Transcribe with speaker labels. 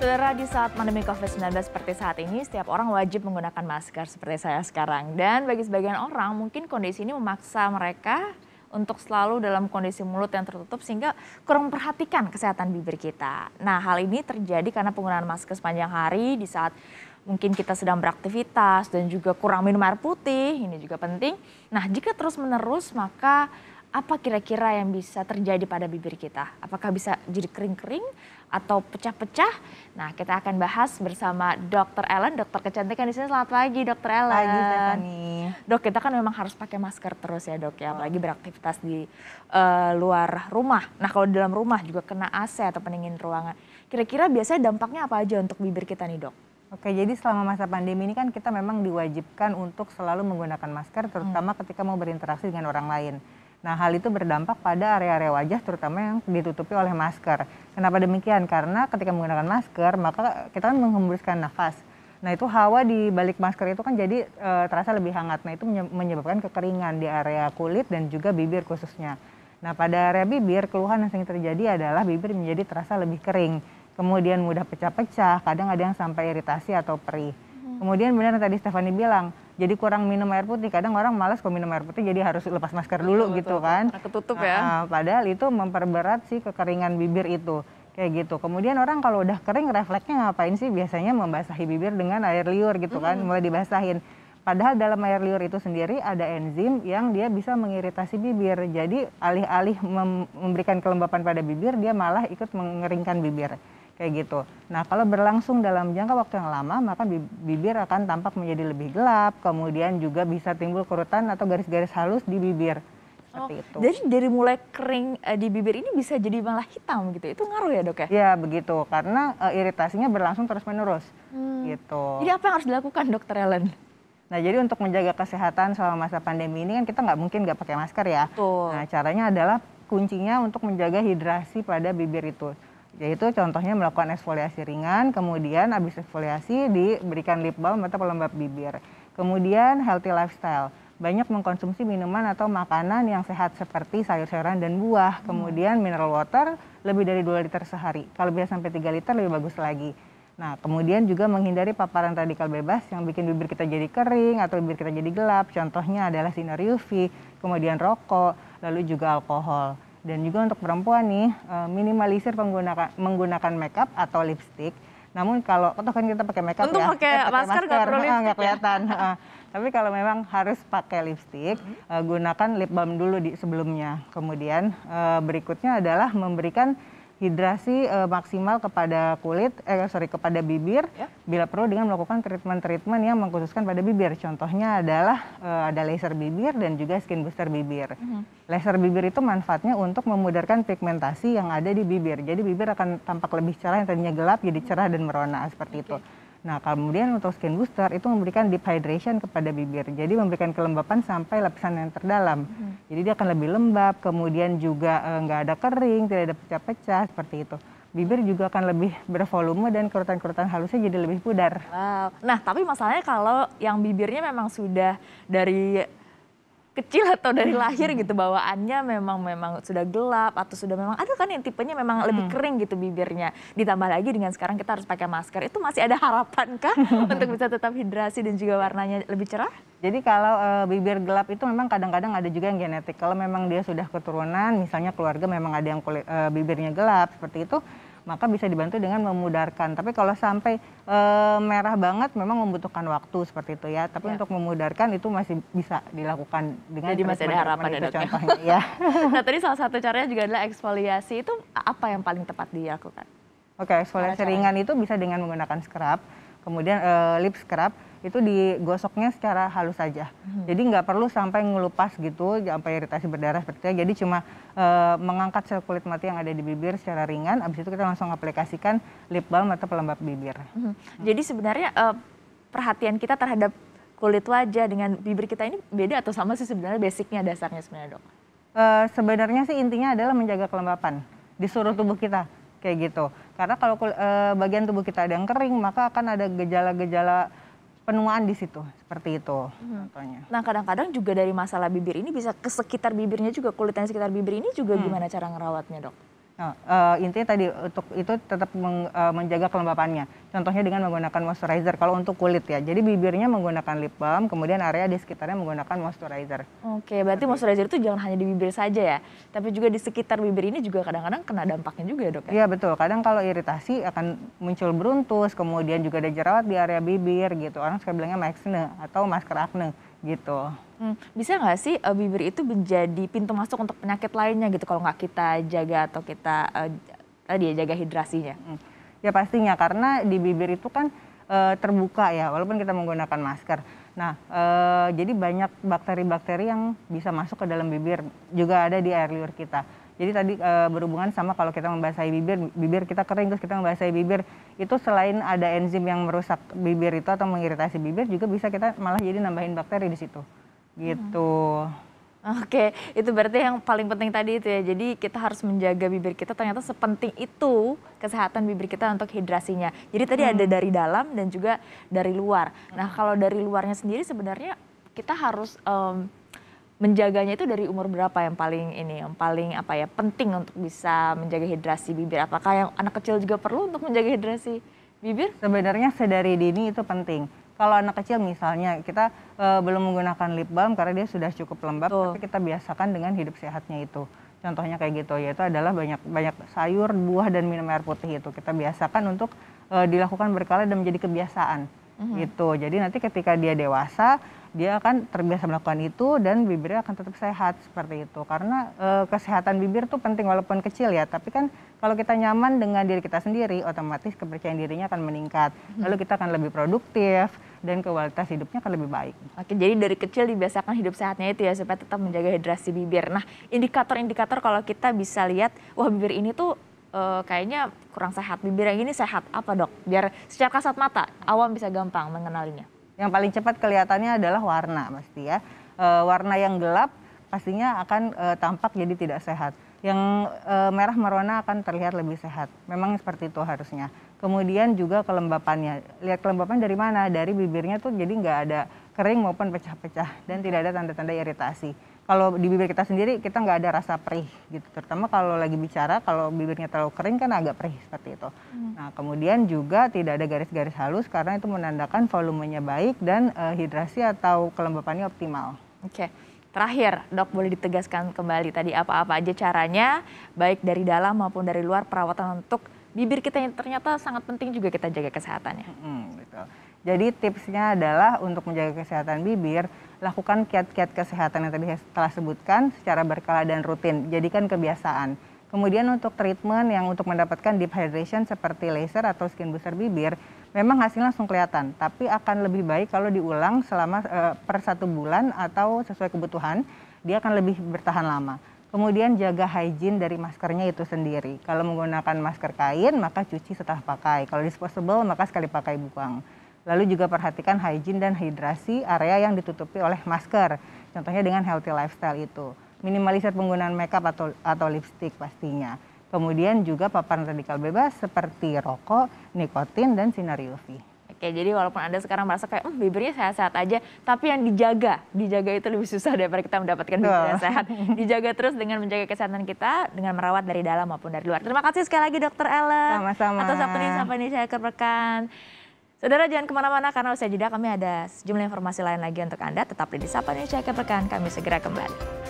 Speaker 1: Saudara, di saat pandemi COVID-19 seperti saat ini, setiap orang wajib menggunakan masker seperti saya sekarang. Dan bagi sebagian orang, mungkin kondisi ini memaksa mereka untuk selalu dalam kondisi mulut yang tertutup sehingga kurang memperhatikan kesehatan bibir kita. Nah, hal ini terjadi karena penggunaan masker sepanjang hari di saat mungkin kita sedang beraktivitas dan juga kurang minum air putih, ini juga penting. Nah, jika terus-menerus maka apa kira-kira yang bisa terjadi pada bibir kita? Apakah bisa jadi kering-kering atau pecah-pecah? Nah, kita akan bahas bersama Dr. Ellen, dokter kecantikan di sini. Selamat pagi, Dr. Ellen.
Speaker 2: Pagi, Stephanie.
Speaker 1: Dok, kita kan memang harus pakai masker terus ya, Dok, ya, apalagi beraktivitas di luar rumah. Nah, kalau di dalam rumah juga kena AC atau pendingin ruangan. Kira-kira biasanya dampaknya apa aja untuk bibir kita nih, Dok?
Speaker 2: Oke, jadi selama masa pandemi ini kan kita memang diwajibkan untuk selalu menggunakan masker, terutama ketika mau berinteraksi dengan orang lain. Nah, hal itu berdampak pada area-area wajah terutama yang ditutupi oleh masker. Kenapa demikian? Karena ketika menggunakan masker, maka kita kan menghembuskan nafas. Nah, itu hawa di balik masker itu kan jadi terasa lebih hangat. Nah, itu menyebabkan kekeringan di area kulit dan juga bibir khususnya. Nah, pada area bibir, keluhan yang sering terjadi adalah bibir menjadi terasa lebih kering. Kemudian mudah pecah-pecah, kadang ada yang sampai iritasi atau perih. Kemudian benar tadi Stephanie bilang, jadi kurang minum air putih. Kadang orang malas kalau minum air putih jadi harus lepas masker dulu gitu kan.
Speaker 1: Ketutup ya.
Speaker 2: Padahal itu memperberat sih kekeringan bibir itu. Kayak gitu. Kemudian orang kalau udah kering refleksnya ngapain sih? Biasanya membasahi bibir dengan air liur gitu kan, mulai dibasahin. Padahal dalam air liur itu sendiri ada enzim yang dia bisa mengiritasi bibir. Jadi alih-alih memberikan kelembapan pada bibir, dia malah ikut mengeringkan bibir. Kayak gitu. Nah, kalau berlangsung dalam jangka waktu yang lama, maka bibir akan tampak menjadi lebih gelap, kemudian juga bisa timbul kerutan atau garis-garis halus di bibir. Seperti itu.
Speaker 1: Jadi dari mulai kering di bibir ini bisa jadi malah hitam gitu, itu ngaruh ya, Dok ya?
Speaker 2: Ya, begitu, karena iritasinya berlangsung terus-menerus. Gitu.
Speaker 1: Jadi apa yang harus dilakukan, Dr. Ellen?
Speaker 2: Nah, jadi untuk menjaga kesehatan selama masa pandemi ini kan kita nggak mungkin nggak pakai masker ya.
Speaker 1: Betul.
Speaker 2: Nah, caranya adalah kuncinya untuk menjaga hidrasi pada bibir itu. Yaitu contohnya melakukan eksfoliasi ringan, kemudian habis eksfoliasi diberikan lip balm atau pelembab bibir. Kemudian healthy lifestyle, banyak mengkonsumsi minuman atau makanan yang sehat seperti sayur-sayuran dan buah. Kemudian mineral water lebih dari 2 liter sehari, kalau bisa sampai 3 liter lebih bagus lagi. Nah, kemudian juga menghindari paparan radikal bebas yang bikin bibir kita jadi kering atau bibir kita jadi gelap. Contohnya adalah sinar UV, kemudian rokok, lalu juga alkohol. Dan juga untuk perempuan nih, minimalisir menggunakan makeup atau lipstick. Namun kalau kan kita pakai makeup
Speaker 1: untuk pakai masker nggak perlu lipstick
Speaker 2: nggak kelihatan. Tapi kalau memang harus pakai lipstick, gunakan lip balm dulu sebelumnya. Kemudian berikutnya adalah memberikan hidrasi maksimal kepada kepada bibir, bila perlu dengan melakukan treatment yang mengkhususkan pada bibir. Contohnya adalah ada laser bibir dan juga skin booster bibir. Laser bibir itu manfaatnya untuk memudarkan pigmentasi yang ada di bibir. Jadi bibir akan tampak lebih cerah, yang tadinya gelap jadi cerah dan merona seperti itu. Nah, kemudian untuk skin booster itu memberikan deep hydration kepada bibir. Jadi memberikan kelembapan sampai lapisan yang terdalam. Jadi dia akan lebih lembab, kemudian juga nggak ada kering, tidak ada pecah-pecah seperti itu. Bibir juga akan lebih bervolume dan kerutan-kerutan halusnya jadi lebih pudar.
Speaker 1: Wow. Nah, tapi masalahnya kalau yang bibirnya memang sudah dari kecil atau dari lahir gitu bawaannya memang sudah gelap atau sudah memang ada kan yang tipenya memang lebih kering gitu bibirnya, ditambah lagi dengan sekarang kita harus pakai masker, itu masih ada harapan kah untuk bisa tetap hidrasi dan juga warnanya lebih cerah?
Speaker 2: Jadi kalau bibir gelap itu memang kadang-kadang ada juga yang genetik. Kalau memang dia sudah keturunan, misalnya keluarga memang ada yang bibirnya gelap seperti itu, maka bisa dibantu dengan memudarkan. Tapi kalau sampai merah banget memang membutuhkan waktu seperti itu ya. Tapi untuk memudarkan itu masih bisa dilakukan dengan
Speaker 1: jadi masih ada harapan ya, Dok,
Speaker 2: contohnya ya.
Speaker 1: Nah, tadi salah satu caranya juga adalah eksfoliasi. Itu apa yang paling tepat dilakukan?
Speaker 2: Oke, eksfoliasi ringan itu bisa dengan menggunakan scrub. Kemudian lip scrub itu digosoknya secara halus saja. Jadi nggak perlu sampai ngelupas gitu, sampai iritasi berdarah seperti itu. Jadi cuma mengangkat sel kulit mati yang ada di bibir secara ringan. Abis itu kita langsung aplikasikan lip balm atau pelembab bibir.
Speaker 1: Jadi sebenarnya perhatian kita terhadap kulit wajah dengan bibir kita ini beda atau sama sih sebenarnya basicnya, dasarnya sebenarnya, Dok?
Speaker 2: Sebenarnya sih intinya adalah menjaga kelembapan di seluruh tubuh kita. Kayak gitu. Karena kalau bagian tubuh kita ada yang kering, maka akan ada gejala-gejala penuaan di situ, seperti itu contohnya.
Speaker 1: Nah, kadang-kadang juga dari masalah bibir ini bisa ke sekitar bibirnya juga, kulit yang sekitar bibir ini juga gimana cara ngerawatnya, Dok?
Speaker 2: Nah, intinya tadi untuk itu tetap menjaga kelembapannya. Contohnya dengan menggunakan moisturizer kalau untuk kulit ya. Jadi bibirnya menggunakan lip balm, kemudian area di sekitarnya menggunakan moisturizer.
Speaker 1: Oke, berarti moisturizer itu jangan hanya di bibir saja ya, tapi juga di sekitar bibir ini juga kadang-kadang kena dampaknya juga ya dok ya?
Speaker 2: Iya betul, kadang kalau iritasi akan muncul beruntus, kemudian juga ada jerawat di area bibir gitu. Orang suka bilangnya acne atau masker acne gitu.
Speaker 1: Bisa nggak sih bibir itu menjadi pintu masuk untuk penyakit lainnya gitu kalau nggak kita jaga atau kita tadi ya jaga hidrasinya?
Speaker 2: Ya pastinya karena di bibir itu kan terbuka ya walaupun kita menggunakan masker. Nah jadi banyak bakteri-bakteri yang bisa masuk ke dalam bibir juga ada di air liur kita. Jadi tadi berhubungan sama kalau kita membasahi bibir kita kering terus kita membasahi bibir itu selain ada enzim yang merusak bibir itu atau mengiritasi bibir juga bisa kita malah jadi nambahin bakteri di situ. Gitu.
Speaker 1: Oke, itu berarti yang paling penting tadi itu ya. Jadi kita harus menjaga bibir kita ternyata sepenting itu kesehatan bibir kita untuk hidrasinya. Jadi tadi ada dari dalam dan juga dari luar. Nah, kalau dari luarnya sendiri sebenarnya kita harus menjaganya itu dari umur berapa yang paling apa ya penting untuk bisa menjaga hidrasi bibir? Apakah yang anak kecil juga perlu untuk menjaga hidrasi bibir?
Speaker 2: Sebenarnya sedari dini itu penting. Kalau anak kecil misalnya kita belum menggunakan lip balm karena dia sudah cukup lembab, tapi kita biasakan dengan hidup sehatnya itu. Contohnya kayak gitu, yaitu adalah banyak sayur, buah dan minum air putih itu kita biasakan untuk dilakukan berkala dan menjadi kebiasaan. Gitu. Jadi nanti ketika dia dewasa, dia akan terbiasa melakukan itu dan bibirnya akan tetap sehat seperti itu. Karena kesehatan bibir tuh penting walaupun kecil ya, tapi kan kalau kita nyaman dengan diri kita sendiri, otomatis kepercayaan dirinya akan meningkat. Lalu kita akan lebih produktif dan kualitas hidupnya akan lebih baik.
Speaker 1: Oke, jadi dari kecil dibiasakan hidup sehatnya itu ya supaya tetap menjaga hidrasi bibir. Nah, indikator-indikator kalau kita bisa lihat, wah bibir ini tuh kayaknya kurang sehat, bibir yang ini sehat, apa dok? Biar secara kasat mata awam bisa gampang mengenalinya.
Speaker 2: Yang paling cepat kelihatannya adalah warna pasti ya. Warna yang gelap pastinya akan tampak jadi tidak sehat. Yang merah merona akan terlihat lebih sehat. Memang seperti itu harusnya. Kemudian juga kelembapannya. Lihat kelembapan dari mana? Dari bibirnya tuh jadi nggak ada kering maupun pecah-pecah dan tidak ada tanda-tanda iritasi. Kalau di bibir kita sendiri kita nggak ada rasa perih gitu, terutama kalau lagi bicara, kalau bibirnya terlalu kering kan agak perih seperti itu. Nah kemudian juga tidak ada garis-garis halus karena itu menandakan volumenya baik dan hidrasi atau kelembapannya optimal.
Speaker 1: Oke, terakhir dok boleh ditegaskan kembali tadi apa-apa aja caranya baik dari dalam maupun dari luar perawatan untuk bibir kita yang ternyata sangat penting juga kita jaga kesehatannya.
Speaker 2: Betul. Jadi tipsnya adalah untuk menjaga kesehatan bibir, lakukan kiat-kiat kesehatan yang tadi saya telah sebutkan secara berkala dan rutin, jadikan kebiasaan. Kemudian untuk treatment yang untuk mendapatkan deep hydration seperti laser atau skin booster bibir, memang hasilnya langsung kelihatan, tapi akan lebih baik kalau diulang selama per 1 bulan atau sesuai kebutuhan, dia akan lebih bertahan lama. Kemudian jaga hygiene dari maskernya itu sendiri. Kalau menggunakan masker kain, maka cuci setelah pakai. Kalau disposable, maka sekali pakai buang. Lalu juga perhatikan hygiene dan hidrasi area yang ditutupi oleh masker. Contohnya dengan healthy lifestyle itu. Minimalisir penggunaan makeup atau lipstick pastinya. Kemudian juga paparan radikal bebas seperti rokok, nikotin, dan sinar UV.
Speaker 1: Oke, jadi walaupun Anda sekarang merasa kayak bibirnya sehat-sehat aja, tapi yang dijaga itu lebih susah daripada kita mendapatkan bibir yang sehat. Dijaga terus dengan menjaga kesehatan kita, dengan merawat dari dalam maupun dari luar. Terima kasih sekali lagi Dr. Ellen.
Speaker 2: Sama-sama.
Speaker 1: Atas waktunya sampai ini saya rekan. Saudara jangan kemana-mana karena usai jeda kami ada sejumlah informasi lain lagi untuk Anda. Tetap di Sapa Indonesia Akhir Pekan, kami segera kembali.